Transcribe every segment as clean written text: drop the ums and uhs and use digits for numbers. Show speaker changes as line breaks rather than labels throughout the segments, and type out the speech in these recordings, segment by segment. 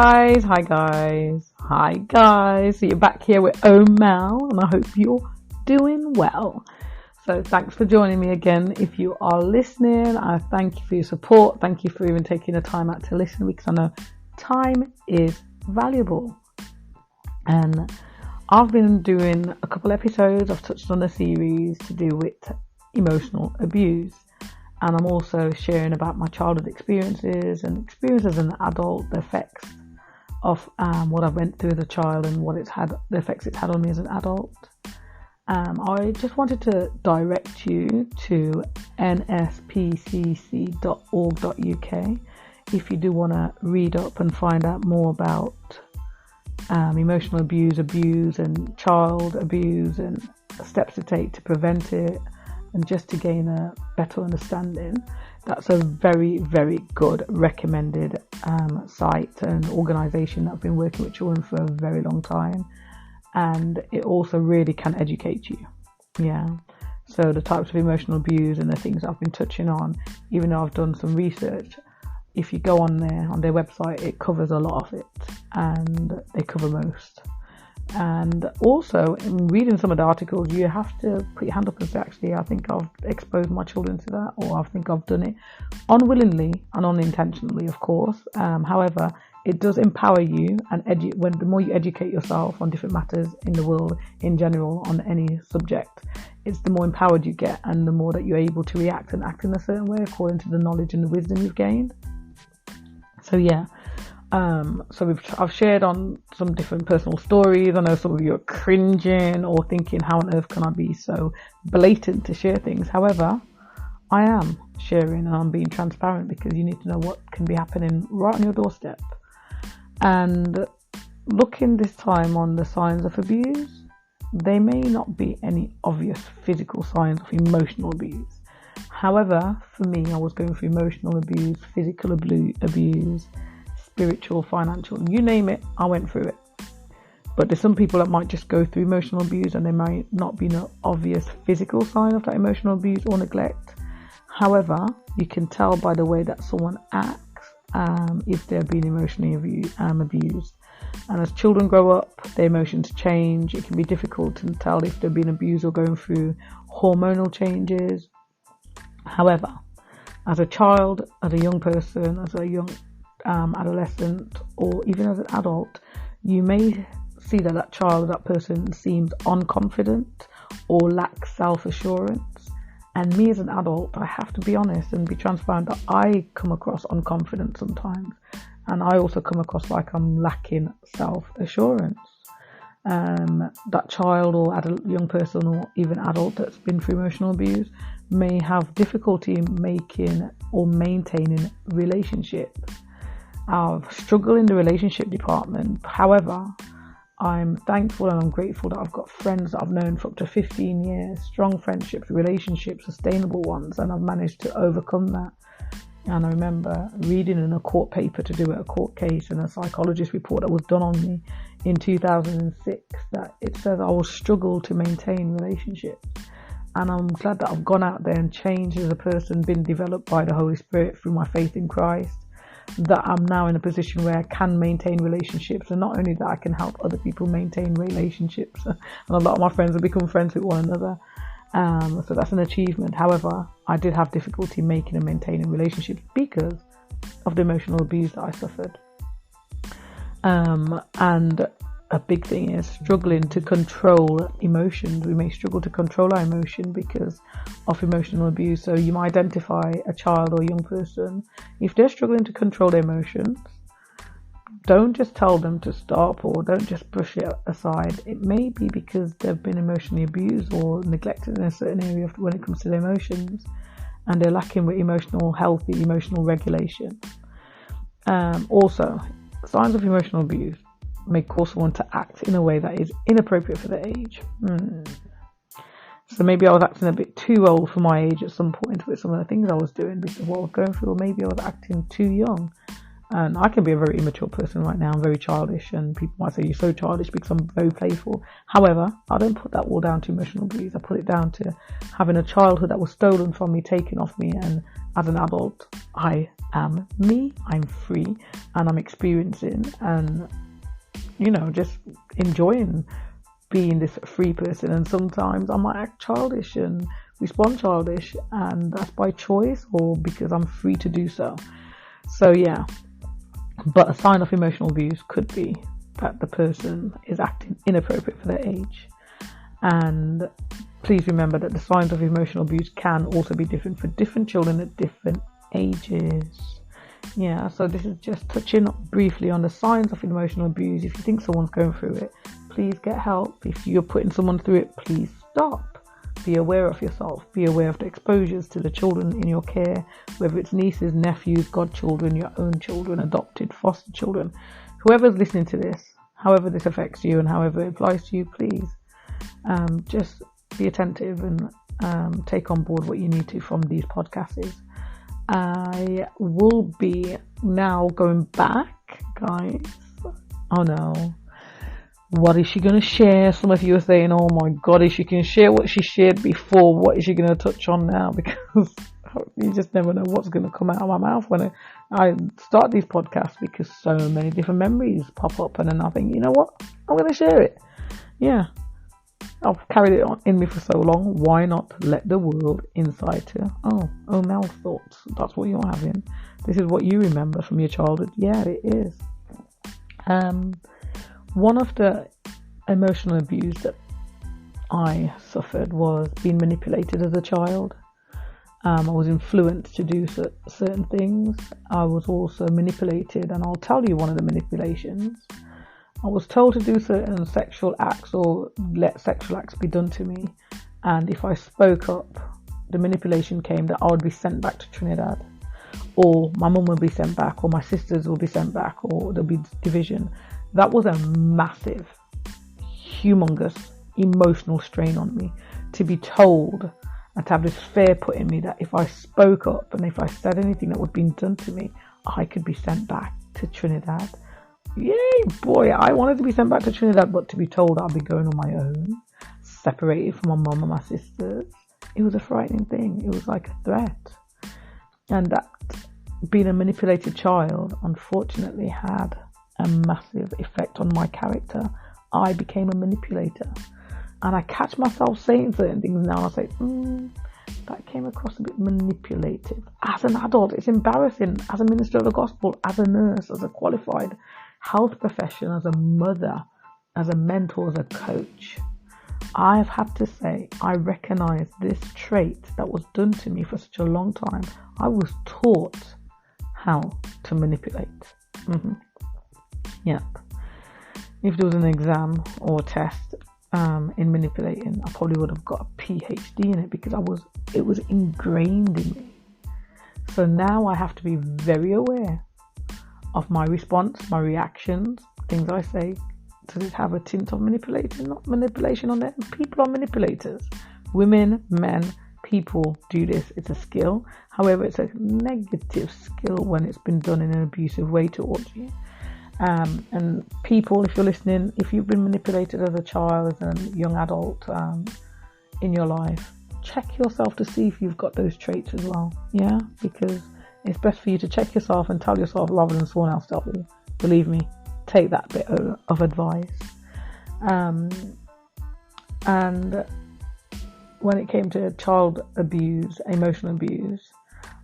Hi guys. So you're back here with Mel, and I hope you're doing well. So thanks for joining me again. If you are listening, I thank you for your support. Thank you for even taking the time out to listen, because I know time is valuable. And I've been doing a couple episodes. I've touched on a series to do with emotional abuse. And I'm also sharing about my childhood experiences and experiences as an adult, the effects of what I went through as a child and the effects it's had on me as an adult. I just wanted to direct you to nspcc.org.uk if you do want to read up and find out more about emotional abuse, and child abuse, and steps to take to prevent it, and just to gain a better understanding. That's a very, very good recommended site and organisation that I've been working with children for a very long time, and it also really can educate you. So the types of emotional abuse and the things I've been touching on, even though I've done some research, if you go on their website, it covers a lot of it, and they cover most. And also, in reading some of the articles, you have to put your hand up and say, actually, I think I've exposed my children to that, or I think I've done it unwillingly and unintentionally, of course. However, it does empower you, and the more you educate yourself on different matters in the world in general, on any subject, it's the more empowered you get, and the more that you're able to react and act in a certain way according to the knowledge and the wisdom you've gained. So I've shared on some different personal stories. I know some of you are cringing or thinking, how on earth can I be so blatant to share things? However, I am sharing, and I'm being transparent, because you need to know what can be happening right on your doorstep. And looking this time on the signs of abuse, they may not be any obvious physical signs of emotional abuse. However, for me, I was going through emotional abuse, physical abuse, spiritual, financial, you name it, I went through it. But there's some people that might just go through emotional abuse and there might not be no obvious physical sign of that emotional abuse or neglect. However, you can tell by the way that someone acts if they're being emotionally abused. And as children grow up, their emotions change. It can be difficult to tell if they're being abused or going through hormonal changes. However, as a child, as a young person, as a young adolescent, or even as an adult, you may see that child or that person seems unconfident or lacks self-assurance. And me as an adult, I have to be honest and be transparent that I come across unconfident sometimes, and I also come across like I'm lacking self-assurance. That child or young person or even adult that's been through emotional abuse may have difficulty making or maintaining relationships. I've struggled in the relationship department. However, I'm thankful and I'm grateful that I've got friends that I've known for up to 15 years, strong friendships, relationships, sustainable ones, and I've managed to overcome that. And I remember reading in a court paper to do with a court case and a psychologist report that was done on me in 2006 that it says I will struggle to maintain relationships. And I'm glad that I've gone out there and changed as a person, been developed by the Holy Spirit through my faith in Christ, that I'm now in a position where I can maintain relationships. And not only that, I can help other people maintain relationships. And a lot of my friends have become friends with one another. So that's an achievement. However, I did have difficulty making and maintaining relationships because of the emotional abuse that I suffered. And a big thing is struggling to control emotions. We may struggle to control our emotion because of emotional abuse. So you might identify a child or a young person. If they're struggling to control their emotions, don't just tell them to stop, or don't just brush it aside. It may be because they've been emotionally abused or neglected in a certain area when it comes to their emotions, and they're lacking with healthy emotional regulation. Also, signs of emotional abuse may cause someone to act in a way that is inappropriate for their age. So maybe I was acting a bit too old for my age at some point with some of the things I was doing because of what I was going through, or maybe I was acting too young. And I can be a very immature person right now. I'm very childish, and people might say you're so childish because I'm very playful. However, I don't put that all down to emotional abuse. I put it down to having a childhood that was stolen from me, taken off me, and as an adult, I am me, I'm free, and I'm experiencing and, just enjoying being this free person. And sometimes I might act childish and respond childish, and that's by choice or because I'm free to do so. So yeah, but a sign of emotional abuse could be that the person is acting inappropriate for their age. And please remember that the signs of emotional abuse can also be different for different children at different ages. Yeah, so this is just touching briefly on the signs of emotional abuse. If you think someone's going through it, please get help. If you're putting someone through it, please stop. Be aware of yourself. Be aware of the exposures to the children in your care, whether it's nieces, nephews, godchildren, your own children, adopted, foster children. Whoever's listening to this, however this affects you and however it applies to you, please just be attentive and take on board what you need to from these podcasts. I will be now going back, guys. Oh no. What is she going to share? Some of you are saying, oh my God, if she can share what she shared before, what is she going to touch on now? Because you just never know what's going to come out of my mouth when I start these podcasts, because so many different memories pop up, and then I think, you know what? I'm going to share it. Yeah. I've carried it on in me for so long. Why not let the world inside to, oh, Mel's thoughts. That's what you're having. This is what you remember from your childhood. Yeah, it is. One of the emotional abuse that I suffered was being manipulated as a child. I was influenced to do certain things. I was also manipulated, and I'll tell you one of the manipulations. I was told to do certain sexual acts or let sexual acts be done to me. And if I spoke up, the manipulation came that I would be sent back to Trinidad, or my mum would be sent back, or my sisters will be sent back, or there'll be division. That was a massive, humongous emotional strain on me, to be told and to have this fear put in me that if I spoke up and if I said anything that was being done to me, I could be sent back to Trinidad. Yay, boy, I wanted to be sent back to Trinidad, but to be told I'd be going on my own, separated from my mum and my sisters, it was a frightening thing. It was like a threat. And that, being a manipulated child, unfortunately had a massive effect on my character. I became a manipulator, and I catch myself saying certain things now. I say, that came across a bit manipulative. As an adult, it's embarrassing. As a minister of the gospel, as a nurse, as a qualified health professional, as a mother, as a mentor, as a coach, I've had to say, I recognize this trait that was done to me for such a long time. I was taught how to manipulate. Yep. If there was an exam or a test in manipulating, I probably would have got a PhD in it, because it was ingrained in me. So now I have to be very aware of my response, my reactions, things I say. Does it have a tint of manipulation? Not manipulation on it. People are manipulators. Women, men, people do this. It's a skill. However, it's a negative skill when it's been done in an abusive way towards you. And people, if you're listening, if you've been manipulated as a child, as a young adult in your life, check yourself to see if you've got those traits as well. Yeah, because it's best for you to check yourself and tell yourself rather than someone else tell you. Believe me, take that bit of advice. And when it came to child abuse, emotional abuse,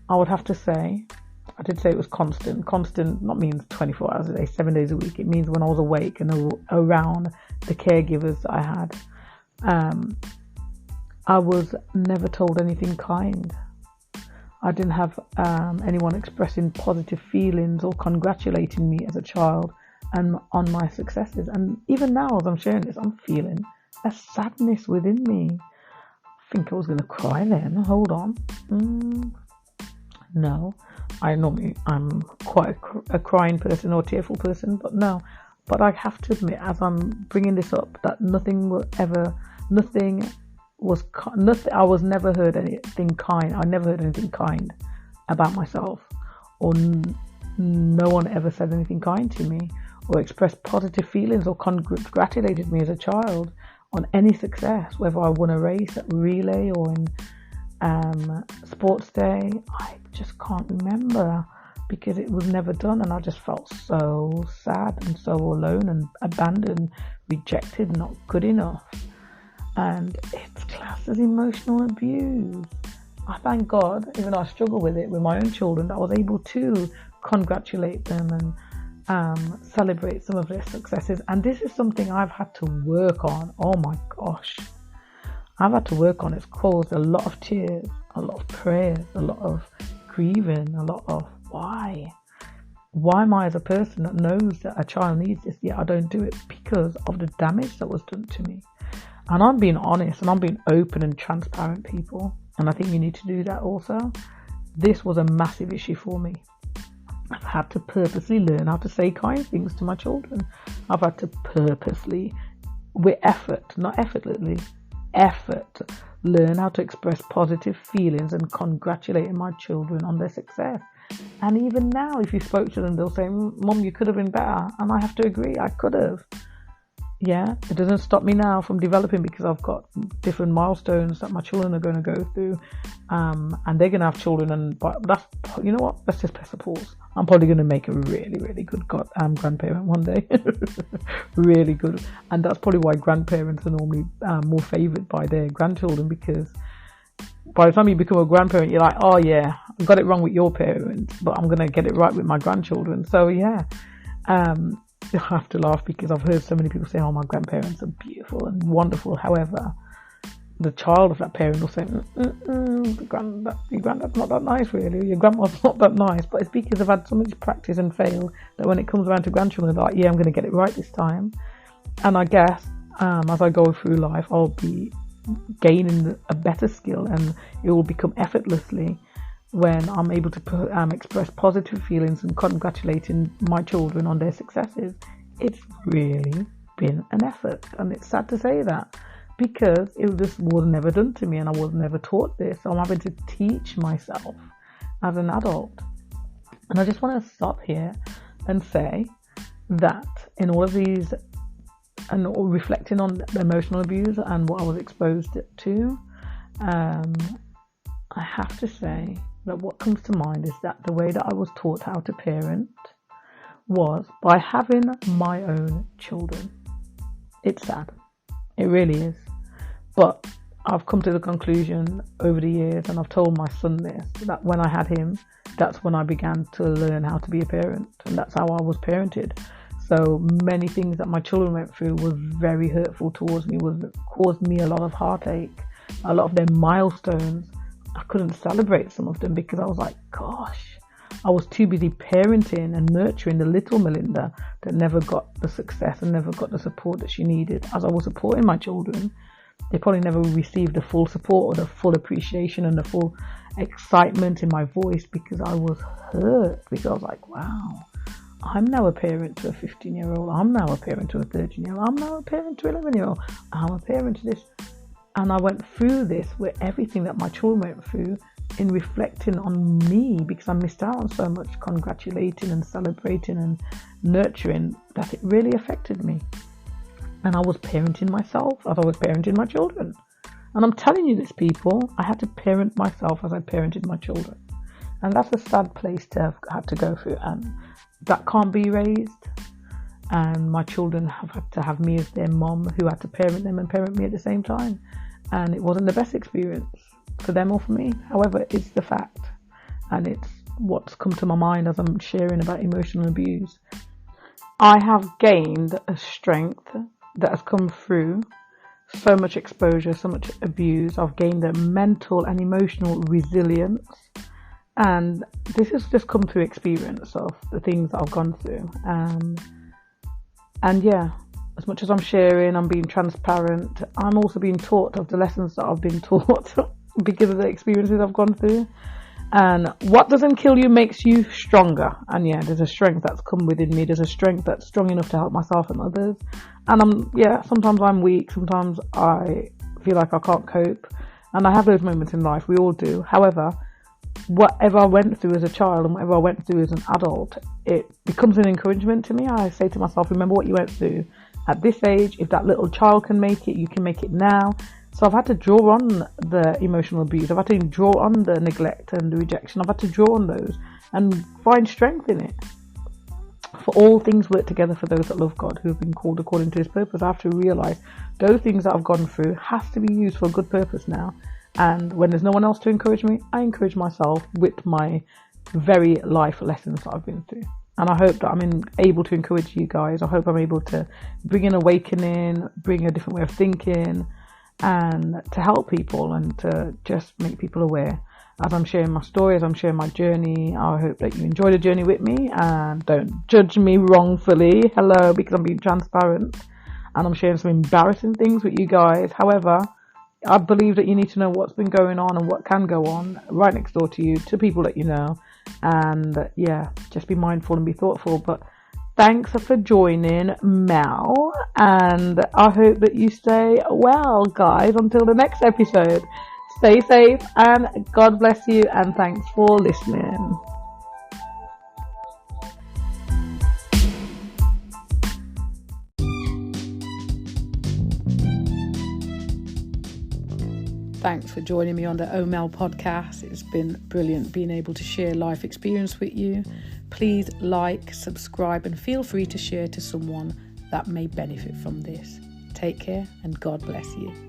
I would have to say, I did say it was constant. Constant not means 24 hours a day, 7 days a week. It means when I was awake and around the caregivers that I had. I was never told anything kind. I didn't have anyone expressing positive feelings or congratulating me as a child and on my successes. And even now, as I'm sharing this, I'm feeling a sadness within me. I think I was going to cry then. Hold on. No. I'm quite a crying person or tearful person, but no. But I have to admit, as I'm bringing this up, that I was never heard anything kind. I never heard anything kind about myself, or no one ever said anything kind to me, or expressed positive feelings, or congratulated me as a child on any success, whether I won a race at relay or in Sports day, I just can't remember because it was never done, and I just felt so sad and so alone and abandoned, rejected, not good enough. And it's classed as emotional abuse. I thank God, even though I struggle with it with my own children, that I was able to congratulate them and celebrate some of their successes. And this is something I've had to work on. Oh my gosh. I've had to work on. It's caused a lot of tears, a lot of prayers, a lot of grieving, a lot of why? Why am I as a person that knows that a child needs this, yet I don't do it? Because of the damage that was done to me. And I'm being honest and I'm being open and transparent, people. And I think you need to do that also. This was a massive issue for me. I've had to purposely learn how to say kind things to my children. I've had to purposely, with effort, not effortlessly, learn how to express positive feelings and congratulate my children on their success. And even now, if you spoke to them, they'll say, Mum, you could have been better. And I have to agree, I could have. Yeah, it doesn't stop me now from developing because I've got different milestones that my children are going to go through, and they're going to have children. But that's, you know what? Let's just press a pause. I'm probably going to make a really, really good grandparent one day. Really good, and that's probably why grandparents are normally more favoured by their grandchildren, because by the time you become a grandparent, you're like, oh yeah, I got it wrong with your parents, but I'm going to get it right with my grandchildren. So yeah. I have to laugh because I've heard so many people say, oh, my grandparents are beautiful and wonderful. However, the child of that parent will say, your granddad's not that nice, really. Your grandma's not that nice. But it's because I've had so much practice and fail that when it comes around to grandchildren, they're like, yeah, I'm going to get it right this time. And I guess as I go through life, I'll be gaining a better skill, and it will become effortlessly when I'm able to express positive feelings and congratulating my children on their successes. It's really been an effort, and it's sad to say that because it just was never done to me and I was never taught this. So I'm having to teach myself as an adult. And I just want to stop here and say that in all of these, and reflecting on the emotional abuse and what I was exposed to, I have to say that what comes to mind is that the way that I was taught how to parent was by having my own children. It's sad. It really is. But I've come to the conclusion over the years, and I've told my son this, that when I had him, that's when I began to learn how to be a parent. And that's how I was parented. So many things that my children went through was very hurtful towards me, caused me a lot of heartache, a lot of their milestones. I couldn't celebrate some of them because I was like, gosh, I was too busy parenting and nurturing the little Melinda that never got the success and never got the support that she needed. As I was supporting my children, they probably never received the full support or the full appreciation and the full excitement in my voice because I was hurt. Because I was like, wow, I'm now a parent to a 15-year-old. I'm now a parent to a 13-year-old. I'm now a parent to an 11-year-old. I'm a parent to this. And I went through this with everything that my children went through in reflecting on me, because I missed out on so much congratulating and celebrating and nurturing that it really affected me. And I was parenting myself as I was parenting my children. And I'm telling you this, people, I had to parent myself as I parented my children. And that's a sad place to have had to go through. And that can't be erased. And my children have had to have me as their mom, who had to parent them and parent me at the same time. And it wasn't the best experience for them or for me. However, it's the fact. And it's what's come to my mind as I'm sharing about emotional abuse. I have gained a strength that has come through so much exposure, so much abuse. I've gained a mental and emotional resilience. And this has just come through experience of the things that I've gone through. And yeah, as much as I'm sharing, I'm being transparent, I'm also being taught of the lessons that I've been taught because of the experiences I've gone through. And what doesn't kill you makes you stronger. And yeah, there's a strength that's come within me. There's a strength that's strong enough to help myself and others. And sometimes I'm weak. Sometimes I feel like I can't cope. And I have those moments in life. We all do. However, whatever I went through as a child and whatever I went through as an adult, it becomes an encouragement to me. I say to myself, remember what you went through at this age. If that little child can make it, you can make it now. So I've had to draw on the emotional abuse. I've had to draw on the neglect and the rejection. I've had to draw on those and find strength in it. For all things work together for those that love God, who have been called according to his purpose. I have to realise those things that I've gone through has to be used for a good purpose now. And when there's no one else to encourage me, I encourage myself with my very life lessons that I've been through. And I hope that I'm able to encourage you guys. I hope I'm able to bring an awakening, bring a different way of thinking, and to help people and to just make people aware. As I'm sharing my story, as I'm sharing my journey, I hope that you enjoy the journey with me and don't judge me wrongfully. Hello, because I'm being transparent and I'm sharing some embarrassing things with you guys. However, I believe that you need to know what's been going on and what can go on right next door to you, to people that you know. And yeah, just be mindful and be thoughtful. But thanks for joining, Mel. And I hope that you stay well, guys, until the next episode. Stay safe and God bless you. And thanks for listening. Thanks for joining me on the OMEL podcast. It's been brilliant being able to share life experience with you. Please like, subscribe, and feel free to share to someone that may benefit from this. Take care and God bless you.